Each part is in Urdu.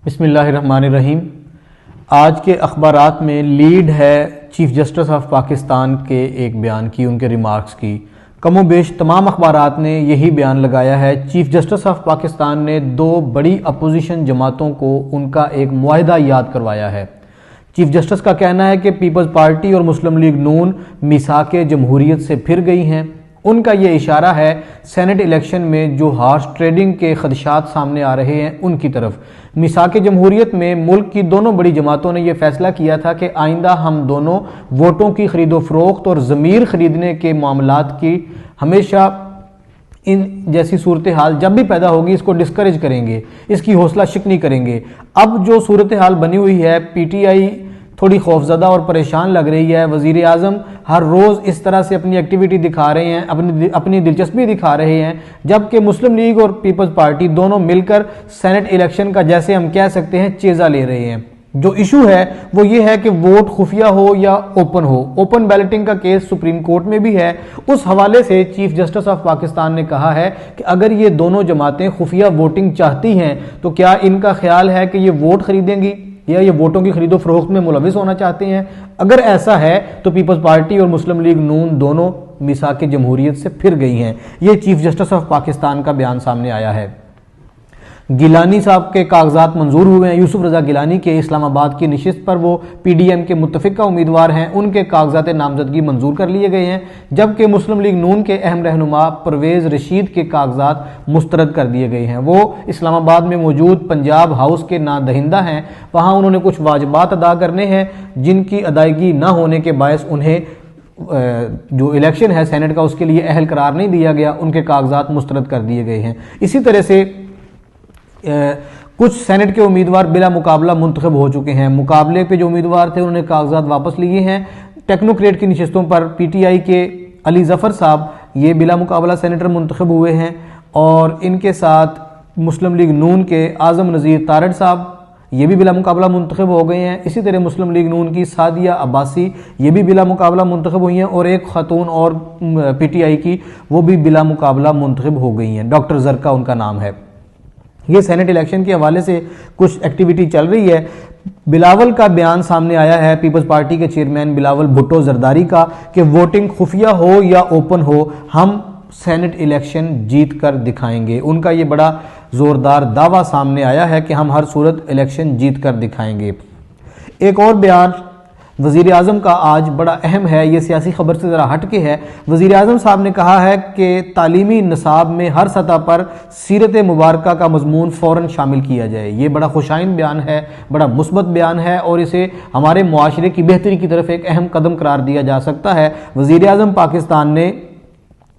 بسم اللہ الرحمن الرحیم۔ آج کے اخبارات میں لیڈ ہے چیف جسٹس آف پاکستان کے ایک بیان کی، ان کے ریمارکس کی۔ کم و بیش تمام اخبارات نے یہی بیان لگایا ہے۔ چیف جسٹس آف پاکستان نے دو بڑی اپوزیشن جماعتوں کو ان کا ایک معاہدہ یاد کروایا ہے۔ چیف جسٹس کا کہنا ہے کہ پیپلز پارٹی اور مسلم لیگ نون میثاق جمہوریت سے پھر گئی ہیں۔ ان کا یہ اشارہ ہے سینٹ الیکشن میں جو ہارس ٹریڈنگ کے خدشات سامنے آ رہے ہیں ان کی طرف۔ میثاق جمہوریت میں ملک کی دونوں بڑی جماعتوں نے یہ فیصلہ کیا تھا کہ آئندہ ہم دونوں ووٹوں کی خرید و فروخت اور ضمیر خریدنے کے معاملات کی ہمیشہ ان جیسی صورتحال جب بھی پیدا ہوگی اس کو ڈسکریج کریں گے، اس کی حوصلہ شکنی کریں گے۔ اب جو صورتحال بنی ہوئی ہے، پی ٹی آئی تھوڑی خوفزدہ اور پریشان لگ رہی ہے۔ وزیر اعظم ہر روز اس طرح سے اپنی ایکٹیویٹی دکھا رہے ہیں، اپنی دلچسپی دکھا رہے ہیں، جبکہ مسلم لیگ اور پیپلز پارٹی دونوں مل کر سینٹ الیکشن کا جیسے ہم کہہ سکتے ہیں چیزہ لے رہے ہیں۔ جو ایشو ہے وہ یہ ہے کہ ووٹ خفیہ ہو یا اوپن ہو۔ اوپن بیلٹنگ کا کیس سپریم کورٹ میں بھی ہے۔ اس حوالے سے چیف جسٹس آف پاکستان نے کہا ہے کہ اگر یہ دونوں جماعتیں خفیہ ووٹنگ چاہتی ہیں تو کیا ان کا خیال ہے کہ یہ ووٹ خریدیں گی یا یہ ووٹوں کی خرید و فروخت میں ملوث ہونا چاہتے ہیں؟ اگر ایسا ہے تو پیپلز پارٹی اور مسلم لیگ نون دونوں میثاق جمہوریت سے پھر گئی ہیں۔ یہ چیف جسٹس آف پاکستان کا بیان سامنے آیا ہے۔ گیلانی صاحب کے کاغذات منظور ہوئے ہیں۔ یوسف رضا گیلانی کے اسلام آباد کی نشست پر وہ پی ڈی ایم کے متفقہ امیدوار ہیں، ان کے کاغذات نامزدگی منظور کر لیے گئے ہیں، جبکہ مسلم لیگ نون کے اہم رہنما پرویز رشید کے کاغذات مسترد کر دیے گئے ہیں۔ وہ اسلام آباد میں موجود پنجاب ہاؤس کے نادہندہ ہیں، وہاں انہوں نے کچھ واجبات ادا کرنے ہیں جن کی ادائیگی نہ ہونے کے باعث انہیں جو الیکشن ہے سینٹ کا اس کے لیے اہل قرار نہیں دیا گیا، ان کے کاغذات مسترد کر دیے گئے ہیں۔ اسی طرح سے کچھ سینٹ کے امیدوار بلا مقابلہ منتخب ہو چکے ہیں۔ مقابلے پہ جو امیدوار تھے انہوں نے کاغذات واپس لیے ہیں۔ ٹیکنوکریٹ کی نشستوں پر پی ٹی آئی کے علی ظفر صاحب یہ بلا مقابلہ سینیٹر منتخب ہوئے ہیں، اور ان کے ساتھ مسلم لیگ نون کے اعظم نذیر تارڑ صاحب یہ بھی بلا مقابلہ منتخب ہو گئے ہیں۔ اسی طرح مسلم لیگ نون کی سعدیہ عباسی یہ بھی بلا مقابلہ منتخب ہوئی ہیں، اور ایک خاتون اور پی ٹی آئی کی وہ بھی بلا مقابلہ منتخب ہو گئی ہیں، ڈاکٹر زرکا ان کا نام ہے۔ یہ سینٹ الیکشن کے حوالے سے کچھ ایکٹیویٹی چل رہی ہے۔ بلاول کا بیان سامنے آیا ہے، پیپلز پارٹی کے چیئرمین بلاول بھٹو زرداری کا، کہ ووٹنگ خفیہ ہو یا اوپن ہو ہم سینٹ الیکشن جیت کر دکھائیں گے۔ ان کا یہ بڑا زوردار دعویٰ سامنے آیا ہے کہ ہم ہر صورت الیکشن جیت کر دکھائیں گے۔ ایک اور بیان وزیر اعظم کا آج بڑا اہم ہے، یہ سیاسی خبر سے ذرا ہٹ کے ہے۔ وزیر اعظم صاحب نے کہا ہے کہ تعلیمی نصاب میں ہر سطح پر سیرت مبارکہ کا مضمون فوراً شامل کیا جائے۔ یہ بڑا خوشائن بیان ہے، بڑا مثبت بیان ہے، اور اسے ہمارے معاشرے کی بہتری کی طرف ایک اہم قدم قرار دیا جا سکتا ہے۔ وزیر اعظم پاکستان نے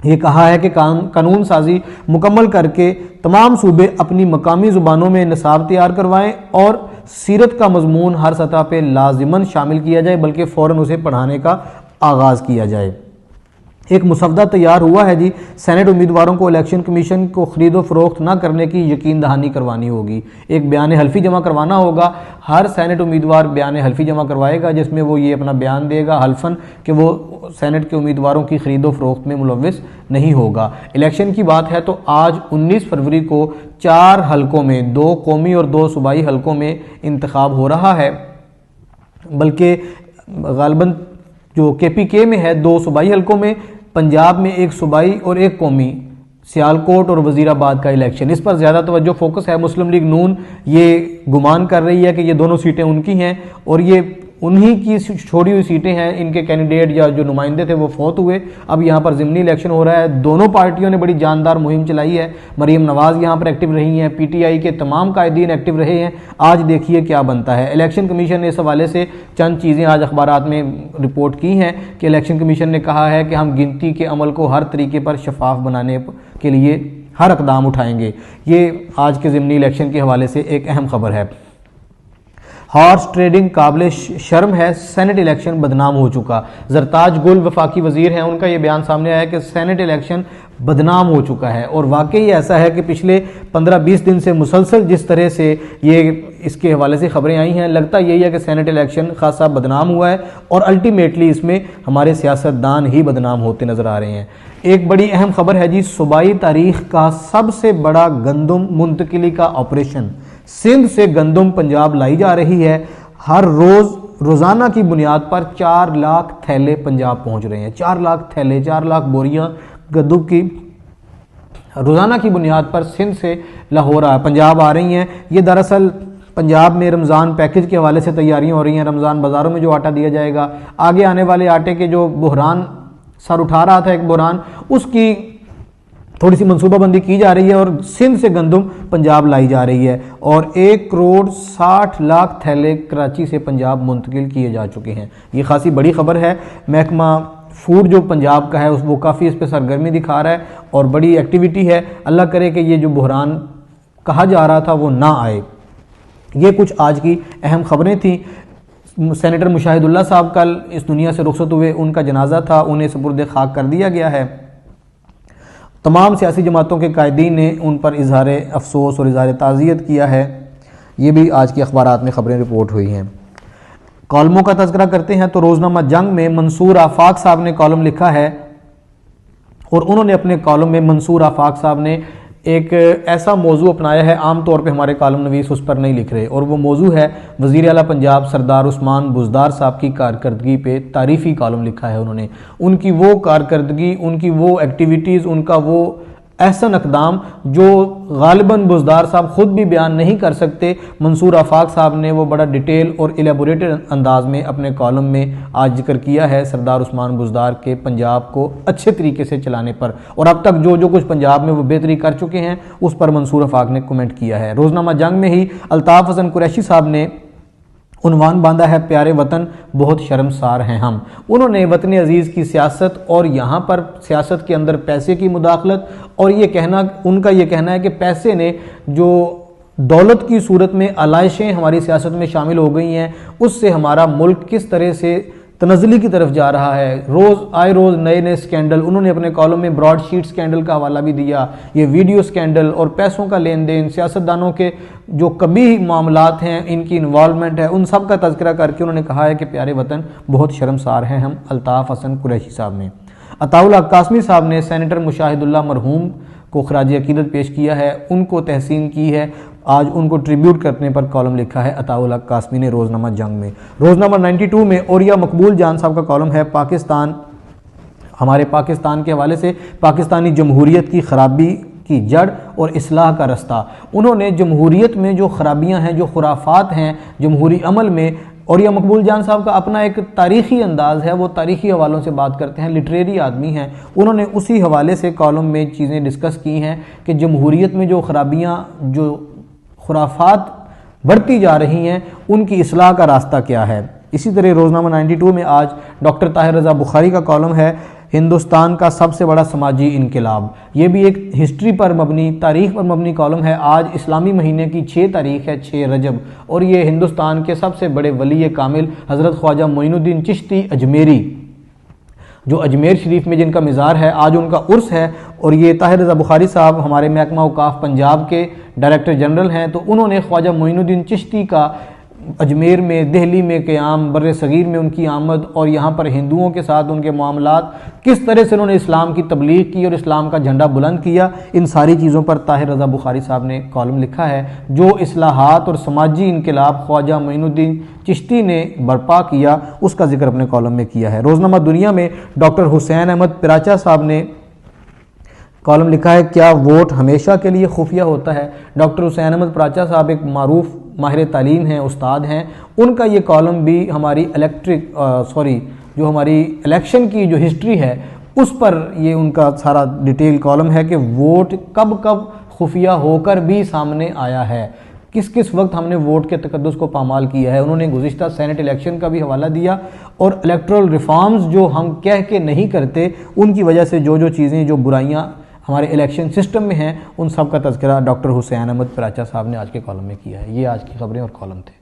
یہ کہا ہے کہ قانون سازی مکمل کر کے تمام صوبے اپنی مقامی زبانوں میں نصاب تیار کروائیں، اور سیرت کا مضمون ہر سطح پہ لازماً شامل کیا جائے، بلکہ فوراً اسے پڑھانے کا آغاز کیا جائے۔ ایک مسودہ تیار ہوا ہے جی، سینٹ امیدواروں کو الیکشن کمیشن کو خرید و فروخت نہ کرنے کی یقین دہانی کروانی ہوگی۔ ایک بیان حلفی جمع کروانا ہوگا، ہر سینٹ امیدوار بیان حلفی جمع کروائے گا جس میں وہ یہ اپنا بیان دے گا حلفاً کہ وہ سینٹ کے امیدواروں کی خرید و فروخت میں ملوث نہیں ہوگا۔ الیکشن کی بات ہے تو آج 19 فروری کو 4 حلقوں میں، 2 قومی اور 2 صوبائی حلقوں میں انتخاب ہو رہا ہے، بلکہ غالباً جو کے پی کے میں ہے 2 صوبائی حلقوں میں، پنجاب میں 1 صوبائی اور 1 قومی، سیالکوٹ اور وزیر آباد کا الیکشن۔ اس پر زیادہ توجہ فوکس ہے۔ مسلم لیگ نون یہ گمان کر رہی ہے کہ یہ دونوں سیٹیں ان کی ہیں، اور یہ انہی کی چھوڑی ہوئی سیٹیں ہیں، ان کے کینڈیڈیٹ یا جو نمائندے تھے وہ فوت ہوئے، اب یہاں پر ضمنی الیکشن ہو رہا ہے۔ دونوں پارٹیوں نے بڑی جاندار مہم چلائی ہے، مریم نواز یہاں پر ایکٹیو رہی ہیں، پی ٹی آئی کے تمام قائدین ایکٹیو رہے ہیں۔ آج دیکھیے کیا بنتا ہے۔ الیکشن کمیشن نے اس حوالے سے چند چیزیں آج اخبارات میں رپورٹ کی ہیں کہ الیکشن کمیشن نے کہا ہے کہ ہم گنتی کے عمل کو ہر طریقے پر شفاف بنانے کے لیے ہر اقدام اٹھائیں گے۔ یہ آج کے ضمنی الیکشن کے حوالے سے ایک اہم خبر ہے۔ ہارس ٹریڈنگ قابل شرم ہے، سینٹ الیکشن بدنام ہو چکا۔ زرتاج گل وفاقی وزیر ہیں، ان کا یہ بیان سامنے آیا ہے کہ سینٹ الیکشن بدنام ہو چکا ہے، اور واقعی ایسا ہے کہ پچھلے 15-20 دن سے مسلسل جس طرح سے یہ اس کے حوالے سے خبریں آئی ہیں، لگتا یہی ہے کہ سینٹ الیکشن خاصا بدنام ہوا ہے، اور الٹیمیٹلی اس میں ہمارے سیاستدان ہی بدنام ہوتے نظر آ رہے ہیں۔ ایک بڑی اہم خبر ہے جی، صوبائی تاریخ کا سب سے بڑا گندم منتقلی کا آپریشن سندھ سے گندم پنجاب لائی جا رہی ہے، ہر روزانہ کی بنیاد پر 4 لاکھ تھیلے پنجاب پہنچ رہے ہیں، 4 لاکھ تھیلے، 4 لاکھ بوریاں گندم کی روزانہ کی بنیاد پر سندھ سے لاہور پنجاب آ رہی ہیں۔ یہ دراصل پنجاب میں رمضان پیکج کے حوالے سے تیاریاں ہو رہی ہیں، رمضان بازاروں میں جو آٹا دیا جائے گا، آگے آنے والے آٹے کے جو بحران سر اٹھا رہا تھا ایک بحران، اس کی تھوڑی سی منصوبہ بندی کی جا رہی ہے اور سندھ سے گندم پنجاب لائی جا رہی ہے، اور 1 کروڑ 60 لاکھ تھیلے کراچی سے پنجاب منتقل کیے جا چکے ہیں۔ یہ خاصی بڑی خبر ہے۔ محکمہ فوڈ جو پنجاب کا ہے وہ کافی اس پہ سرگرمی دکھا رہا ہے اور بڑی ایکٹیویٹی ہے۔ اللہ کرے کہ یہ جو بحران کہا جا رہا تھا وہ نہ آئے۔ یہ کچھ آج کی اہم خبریں تھیں۔ سینیٹر مشاہد اللہ صاحب کل اس دنیا سے رخصت ہوئے، ان کا جنازہ تھا، انہیں سپرد خاک کر دیا گیا ہے۔ تمام سیاسی جماعتوں کے قائدین نے ان پر اظہار افسوس اور اظہار تعزیت کیا ہے۔ یہ بھی آج کے اخبارات میں خبریں رپورٹ ہوئی ہیں۔ کالموں کا تذکرہ کرتے ہیں تو روزنامہ جنگ میں منصور آفاق صاحب نے کالم لکھا ہے، اور انہوں نے اپنے کالم میں منصور آفاق صاحب نے ایک ایسا موضوع اپنایا ہے، عام طور پہ ہمارے کالم نویس اس پر نہیں لکھ رہے، اور وہ موضوع ہے وزیر اعلیٰ پنجاب سردار عثمان بزدار صاحب کی کارکردگی پہ تعریفی کالم لکھا ہے انہوں نے۔ ان کی وہ کارکردگی، ان کی وہ ایکٹیویٹیز، ان کا وہ احسن اقدام جو غالباً بزدار صاحب خود بھی بیان نہیں کر سکتے، منصور آفاق صاحب نے وہ بڑا ڈیٹیل اور ایلیبوریٹڈ انداز میں اپنے کالم میں آج ذکر کیا ہے سردار عثمان بزدار کے پنجاب کو اچھے طریقے سے چلانے پر، اور اب تک جو کچھ پنجاب میں وہ بہتری کر چکے ہیں اس پر منصور آفاق نے کمنٹ کیا ہے۔ روزنامہ جنگ میں ہی الطاف حسن قریشی صاحب نے عنوان باندھا ہے پیارے وطن بہت شرمسار ہیں ہم۔ انہوں نے وطن عزیز کی سیاست اور یہاں پر سیاست کے اندر پیسے کی مداخلت اور ان کا یہ کہنا ہے کہ پیسے نے جو دولت کی صورت میں علائشیں ہماری سیاست میں شامل ہو گئی ہیں، اس سے ہمارا ملک کس طرح سے تنزلی کی طرف جا رہا ہے۔ روز نئے سکینڈل، انہوں نے اپنے کالم میں براڈ شیٹ سکینڈل کا حوالہ بھی دیا، یہ ویڈیو سکینڈل اور پیسوں کا لین دین، سیاستدانوں کے جو قبیح معاملات ہیں، ان کی انوالومنٹ ہے، ان سب کا تذکرہ کر کے انہوں نے کہا ہے کہ پیارے وطن بہت شرمسار ہیں ہم۔ الطاف حسن قریشی صاحب نے عطاء اللہ قاسمی صاحب نے سینیٹر مشاہد اللہ مرحوم کو خراج عقیدت پیش کیا ہے، ان کو تحسین کی ہے، آج ان کو ٹریبیوٹ کرنے پر کالم لکھا ہے عطاء اللہ قاسمی نے روزنامہ جنگ میں۔ روزنامہ 92 میں اوریا مقبول جان صاحب کا کالم ہے ہمارے پاکستان کے حوالے سے پاکستانی جمہوریت کی خرابی کی جڑ اور اصلاح کا رستہ۔ انہوں نے جمہوریت میں جو خرابیاں ہیں، جو خرافات ہیں جمہوری عمل میں، اوریا مقبول جان صاحب کا اپنا ایک تاریخی انداز ہے، وہ تاریخی حوالوں سے بات کرتے ہیں، لٹریری آدمی ہیں، انہوں نے اسی حوالے سے کالم میں چیزیں ڈسکس کی ہیں کہ جمہوریت میں جو خرابیاں، جو خرافات بڑھتی جا رہی ہیں، ان کی اصلاح کا راستہ کیا ہے۔ اسی طرح روزنامہ 92 میں آج ڈاکٹر طاہر رضا بخاری کا کالم ہے ہندوستان کا سب سے بڑا سماجی انقلاب۔ یہ بھی ایک ہسٹری پر مبنی، تاریخ پر مبنی کالم ہے۔ آج اسلامی مہینے کی 6 تاریخ ہے، 6 رجب، اور یہ ہندوستان کے سب سے بڑے ولی کامل حضرت خواجہ معین الدین چشتی اجمیری، جو اجمیر شریف میں جن کا مزار ہے، آج ان کا عرس ہے، اور یہ طاہر رضا بخاری صاحب ہمارے محکمہ اوقاف پنجاب کے ڈائریکٹر جنرل ہیں، تو انہوں نے خواجہ معین الدین چشتی کا اجمیر میں، دہلی میں قیام، بر صغیر میں ان کی آمد، اور یہاں پر ہندوؤں کے ساتھ ان کے معاملات، کس طرح سے انہوں نے اسلام کی تبلیغ کی اور اسلام کا جھنڈا بلند کیا، ان ساری چیزوں پر طاہر رضا بخاری صاحب نے کالم لکھا ہے۔ جو اصلاحات اور سماجی انقلاب خواجہ معین الدین چشتی نے برپا کیا، اس کا ذکر اپنے کالم میں کیا ہے۔ روزنامہ دنیا میں ڈاکٹر حسین احمد پراچا صاحب نے کالم لکھا ہے کیا ووٹ ہمیشہ کے لیے خفیہ ہوتا ہے۔ ڈاکٹر حسین احمد پراچا صاحب ایک معروف ماہر تعلیم ہیں، استاد ہیں، ان کا یہ کالم بھی ہماری جو ہماری الیکشن کی جو ہسٹری ہے اس پر یہ ان کا سارا ڈیٹیل کالم ہے کہ ووٹ کب خفیہ ہو کر بھی سامنے آیا ہے، کس وقت ہم نے ووٹ کے تقدس کو پامال کیا ہے۔ انہوں نے گزشتہ سینٹ الیکشن کا بھی حوالہ دیا، اور الیکٹرل ریفارمز جو ہم کہہ کے نہیں کرتے، ان کی وجہ سے جو چیزیں، جو برائیاں ہمارے الیکشن سسٹم میں ہیں، ان سب کا تذکرہ ڈاکٹر حسین احمد پراچا صاحب نے آج کے کالم میں کیا ہے۔ یہ آج کی خبریں اور کالم تھے۔